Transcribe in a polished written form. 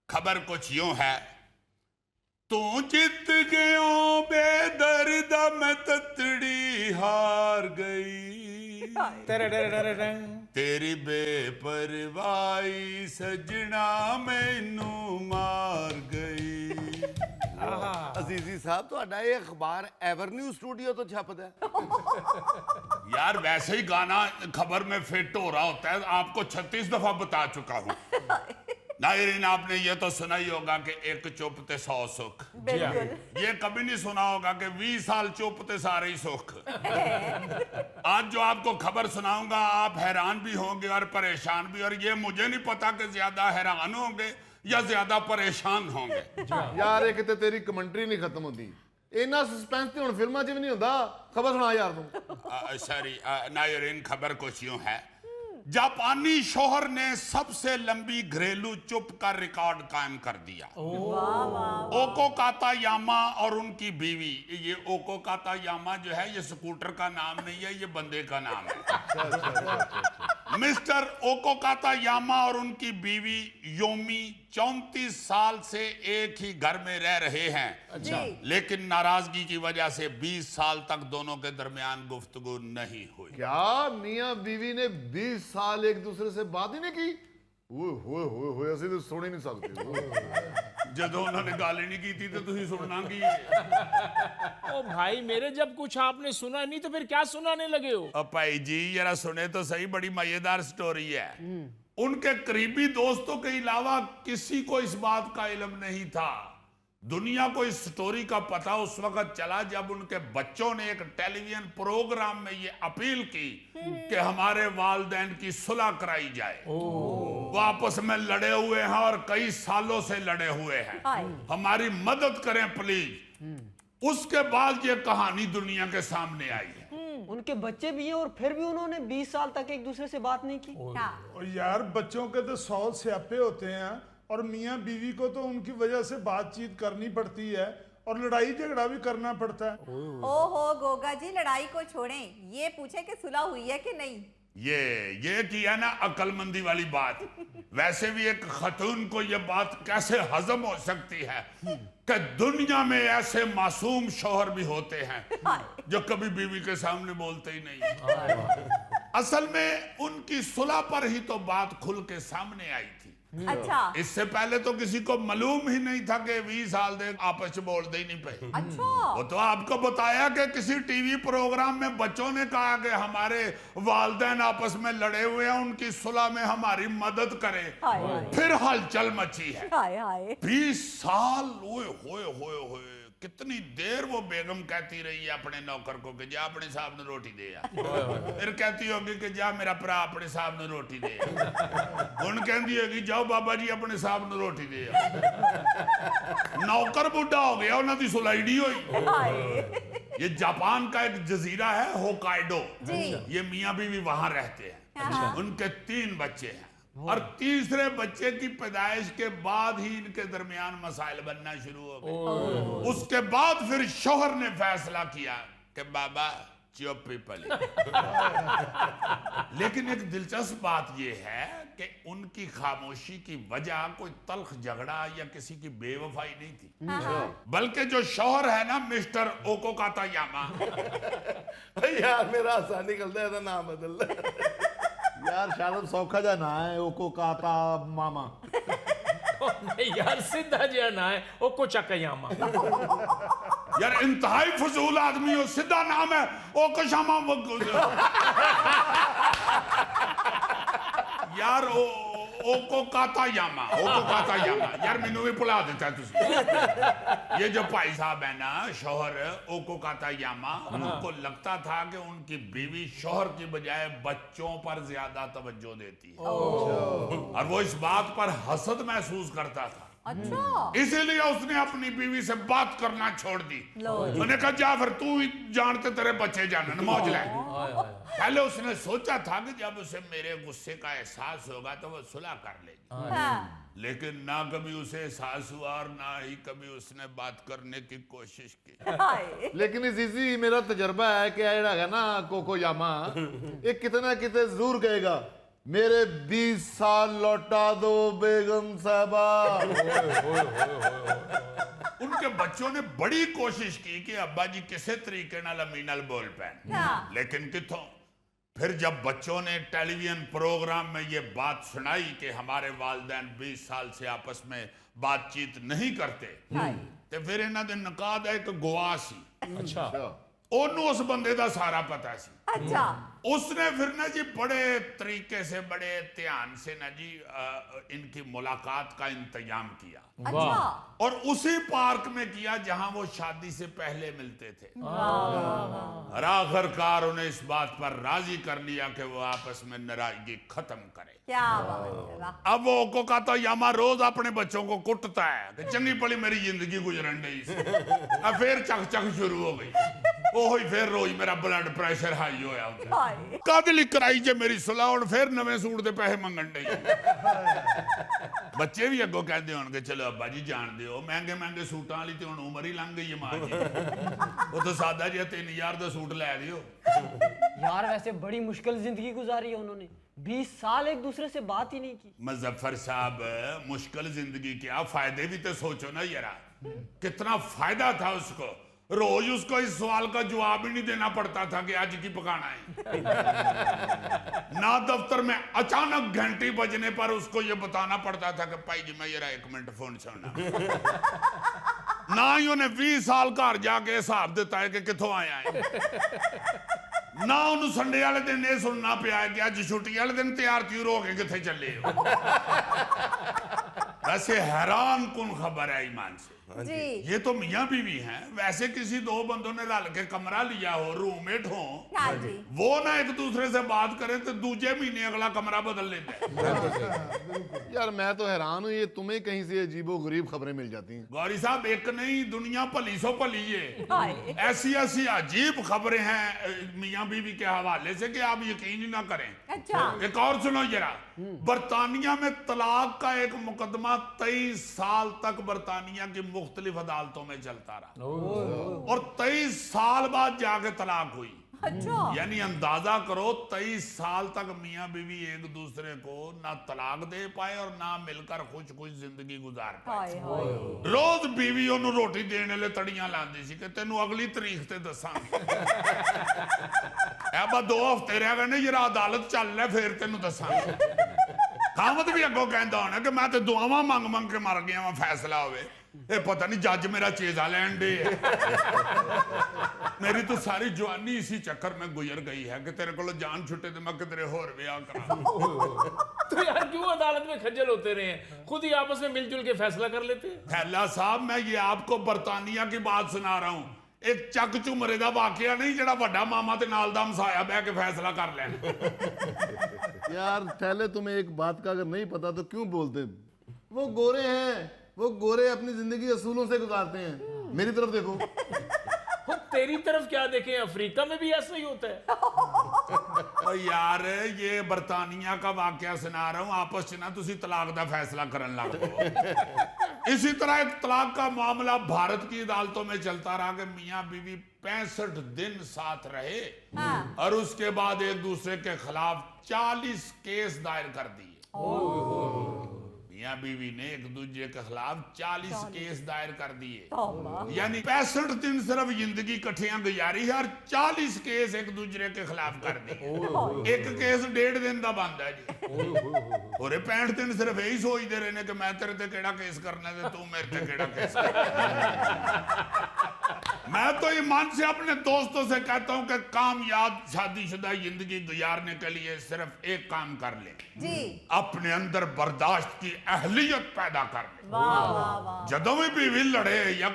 खबर कुछ यूं है, तू जीत गयो बेदर्द मैं ततड़ी हार गई, तेरी बेपरवाही सजना मैनू मार गई। अजीजी साहब ਤੁਹਾਡਾ ਇਹ ਅਖਬਾਰ एवरन्यू स्टूडियो तो छपदा है। यार वैसे ही गाना खबर में फिट हो रहा होता है, आपको 36 दफा बता चुका हूं। नायरीन, आपने ये तो सुना ही होगा कि एक चुप ते 100 सुख। ये कभी नहीं सुना होगा कि 20 साल चुप ते सारे ही सुख। आज जो आपको खबर सुनाऊंगा आप हैरान भी होंगे और परेशान भी, और ये मुझे नहीं पता कि ज्यादा हैरान होंगे या ज्यादा परेशान होंगे। यार एक ते तेरी कमेंट्री नहीं खत्म होती, इन्ना सस्पेंस ते हुण फिल्मां च भी नहीं होंदा। खबर सुना यार तू। सॉरी नायरीन, खबर कुछ यूं है, जापानी शोहर ने सबसे लंबी घरेलू चुप का रिकॉर्ड कायम कर दिया। ओको कातायामा और उनकी बीवी, ये ओको कातायामा जो है ये स्कूटर का नाम नहीं है, ये बंदे का नाम है। मिस्टर ओको कातायामा और उनकी बीवी योमी 34 साल से एक ही घर में रह रहे हैं, लेकिन नाराजगी की वजह से 20 साल तक दोनों के दरमियान गुफ्तगू नहीं हुई। क्या मियां बीवी ने 20 साल एक दूसरे से बात ही नहीं की? ओए असि तो सुन ही नहीं सकते। जदों उन्होंने गल ही नहीं की थी तो तुसीं सुनना की? ओ भाई मेरे, जब कुछ आपने सुना नहीं तो फिर क्या सुनाने लगे हो? अब भाई जी जरा सुने तो सही, बड़ी मजेदार स्टोरी है। उनके करीबी दोस्तों के अलावा किसी को इस बात का इल्म नहीं था। दुनिया को इस स्टोरी का पता उस वक्त चला जब उनके बच्चों ने एक टेलीविजन प्रोग्राम में ये अपील की कि हमारे वालिदैन की सुलह कराई जाए। वो आपस में लड़े हुए हैं और कई सालों से लड़े हुए हैं, हमारी मदद करें प्लीज। उसके बाद ये कहानी दुनिया के सामने आई है। उनके बच्चे भी हैं और फिर भी उन्होंने 20 साल तक एक दूसरे से बात नहीं की। और यार बच्चों के तो 100 स्यापे होते हैं और मियाँ बीवी को तो उनकी वजह से बातचीत करनी पड़ती है और लड़ाई झगड़ा भी करना पड़ता है। ओहो गोगा जी, लड़ाई को छोड़ें, ये पूछे कि सुलह हुई है कि नहीं। ये किया ना अक्लमंदी वाली बात। वैसे भी एक खतून को ये बात कैसे हजम हो सकती है कि दुनिया में ऐसे मासूम शौहर भी होते हैं जो कभी बीवी के सामने बोलते ही नहीं। असल में उनकी सुलह पर ही तो बात खुल के सामने आई थी। अच्छा, इससे पहले तो किसी को मालूम ही नहीं था कि 20 साल दे आपस में बोलते ही नहीं पे। अच्छा, वो तो आपको बताया कि किसी टीवी प्रोग्राम में बच्चों ने कहा कि हमारे वालिदैन आपस में लड़े हुए हैं, उनकी सुलह में हमारी मदद करें। फिर हलचल मची है। 20 साल, ओए होए होए होए, कितनी देर वो बेगम कहती रही है अपने नौकर को कि जा अपने साहब ने रोटी दे आ। फिर कहती होगी कि जा मेरा भरा अपने साहब ने रोटी दे आ। उन कहती होगी जाओ बाबा जी अपने साहब ने रोटी दे आ। नौकर बुढ़ा हो गया, उन्होंने सुलाइडी हुई। ये जापान का एक जजीरा है होकाइडो, ये मियाँ बीवी वहां रहते हैं। उनके 3 बच्चे हैं और तीसरे बच्चे की पैदाइश के बाद ही इनके दरमियान मसाइल बनना शुरू हो गए। उसके बाद फिर शौहर ने फैसला किया कि बाबा चुप ही पली। लेकिन एक दिलचस्प बात यह है कि उनकी खामोशी की वजह कोई तल्ख झगड़ा या किसी की बेवफाई नहीं थी, बल्कि जो शौहर है ना मिस्टर ओको कातायामा। यार मेरा आसान निकलता है, नाम बदल यार शायद सौखा जा ना है ओको काता मामा। नहीं यार, सीधा जो ना है ओको चकयामा। यार इंतहाई फजूल आदमी हो, सीधा नाम है ओको शामा। यार ओको कातायामा, ओको कातायामा। यार मैनू भी भुला देता है तुसी। ये जो भाई साहब है ना शौहर ओको कातायामा, उनको लगता था कि उनकी बीवी शौहर की बजाय बच्चों पर ज्यादा तवज्जो देती है और वो इस बात पर हसद महसूस करता था। अच्छा, इसीलिए उसने अपनी बीवी से बात करना छोड़ दी। मैंने कहा जा फिर तू ही जानते तेरे बच्चे जानन मौज ले। पहले उसने सोचा था कि जब उसे मेरे गुस्से का एहसास होगा तो वो सुलह कर लेगी, लेकिन ना कभी उसे एहसास हुआ और ना ही कभी उसने बात करने की कोशिश की। लेकिन इसी मेरा तजर्बा है कि ना कोको यामा ये कितना कितने जरूर कहेगा मेरे 20 साल लौटा दो बेगम साहबा। उनके बच्चों ने बड़ी कोशिश की कि अब्बा जी किसी तरीके नाल अम्मी नाल बोल पैन, हाँ। लेकिन किथों। फिर जब बच्चों ने टेलीविजन प्रोग्राम में ये बात सुनाई कि हमारे वालिदैन 20 साल से आपस में बातचीत नहीं करते, तो फिर इन्हां दे निकाह दा एक गवाह सी, अच्छा ओनू उस बंदे दा सारा पता सी। अच्छा। उसने फिर ना जी बड़े तरीके से, बड़े ध्यान से ना जी इनकी मुलाकात का इंतजाम किया, अच्छा। और उसी पार्क में किया जहां वो शादी से पहले मिलते थे। और आखिरकार उन्हें इस बात पर राजी कर लिया कि वो आपस में नाराजगी खत्म करे। क्या बात है, वाह। अब वो को का तो यामा रोज अपने बच्चों को कुटता है कि चंगी पली मेरी जिंदगी गुजरन डी सी। अब फिर चक चक शुरू हो गई, ओही फिर रोज मेरा ब्लड प्रेशर हाई होया होता हाय। कद लिख कराई जे मेरी सुलह हुण फिर नवे सूट दे पैसे मंगन डई। बच्चे भी अगों कहते होणगे चलो अब्बा जी जान दिओ, महंगे महंगे सूटां वाली ते हुण उमर ही लंघ गई है मां जी, वो तो सादा जिहा 3000 दा सूट लै दिओ। यार वैसे बड़ी मुश्किल जिंदगी गुजारी है उन्होंने, 20 साल एक दूसरे से बात ही नहीं की। मुजफ्फर साहब, मुश्किल जिंदगी क्या, फायदे भी तो सोचो ना यारा, कितना फायदा था उसको। रोज उसको इस सवाल का जवाब ही नहीं देना पड़ता था कि आज की पकाना है। ना दफ्तर में अचानक घंटी बजने पर उसको ये बताना पड़ता था कि भाई जी मैं जरा 1 मिनट फोन सुनना। ना ही उन्हें 20 साल घर जाके हिसाब दिता है कि कितों आया है। ना उन्होंने संडे वाले दिन ये सुनना पिया है कि अज छुट्टी वाले दिन तैयार त्यूर हो के किथे चले हो। वैसे हैरान कुन खबर है ईमान से, जी। ये तो मियाँ बीवी हैं, वैसे किसी दो बंदों ने रल के कमरा लिया हो, रूममेट हो, हाँ जी। वो ना एक दूसरे से बात करें तो दूसरे महीने अगला कमरा बदल लेते हैं। यार मैं तो हैरान हूँ, ये तुम्हें कहीं से अजीबो गरीब खबरें मिल जाती हैं। गौरी साहब, एक नहीं दुनिया भली सो भली है। हाय। ऐसी ऐसी अजीब खबरें हैं मियाँ बीवी के हवाले से कि आप यकीन ही ना करें। अच्छा। एक और सुनो जरा, बरतानिया में तलाक का एक मुकदमा 23 साल तक बरतानिया की मुख्तलिफ अदालतों में चलता रहा, और 23 साल बाद जाके तलाक हुई। अच्छा। यानी अंदाजा करो 23 साल तक मियाँ बीवी एक दूसरे को ना तलाक दे पाए और ना मिलकर खुश खुश जिंदगी गुजार पाए। हाय हाय। रोज बीवी ओनू रोटी देने ले तड़ियां लांदी सी कि तेनू अगली तारीख ते दसांगे। ए बा 2 हफ्ते रह गए ने, जरा अदालत चल रहा फिर तेनू दसांगे। खामद भी अगों कहता होना कि मैं तो दुआवां मंग मंग के मर गया, फैसला होवे। ये पता नहीं जज मेरा चेजा लैन दे है। मेरी तो सारी जवानी इसी चक्कर में गुजर गई है कि तेरे को जान छुटे तो मैं किधरे होर ब्याह करा। तो यार क्यों अदालत में खज्जल होते रहे हैं, खुद ही आपस में मिलजुल के फैसला कर लेते हैं। खैला साहब, मैं ये आपको बरतानिया की बात सुना रहा हूँ, एक चक झुमरे का वाकया नहीं जड़ा वड्डा मामा ते नाल दा हमसाया बह के फैसला कर लेना। यार पहले तुम्हें एक बात का अगर नहीं पता तो क्यों बोलते, वो गोरे हैं, वो गोरे अपनी जिंदगी असूलों से गुजारते हैं। मेरी तरफ देखो। वो तेरी तरफ क्या देखें, अफ्रीका में भी ऐसा ही होता है। और यार ये बरतानिया का वाकया सुना रहा हूँ, आपस च ना तुसी तलाक दा फैसला करन लग पो। इसी तरह एक तलाक का मामला भारत की अदालतों में चलता रहा कि मियाँ बीवी 65 दिन साथ रहे, और उसके बाद एक दूसरे के खिलाफ 40 केस दायर कर दिए। मियाँ बीवी ने एक दूसरे के खिलाफ 40 केस दायर कर दिए। यानी 65 दिन सिर्फ जिंदगी कट्ठियां गुजारी है और 40 केस एक दूसरे के खिलाफ कर दिए। एक केस 1.5 दिन का बंद है जी, और 65 दिन सिर्फ यही सोचते रहे कि मैं तेरे ते केड़ा केस करना है, तू मेरे ते केड़ा केस करना। मैं तो ईमान से अपने दोस्तों से कहता हूं कि कामयाब शादीशुदा जिंदगी गुजारने के लिए सिर्फ एक काम कर ले जी। अपने अंदर बर्दाश्त की अहलियत पैदा कर ले। वाह वाह वाह। जदों भी बीवी लड़े या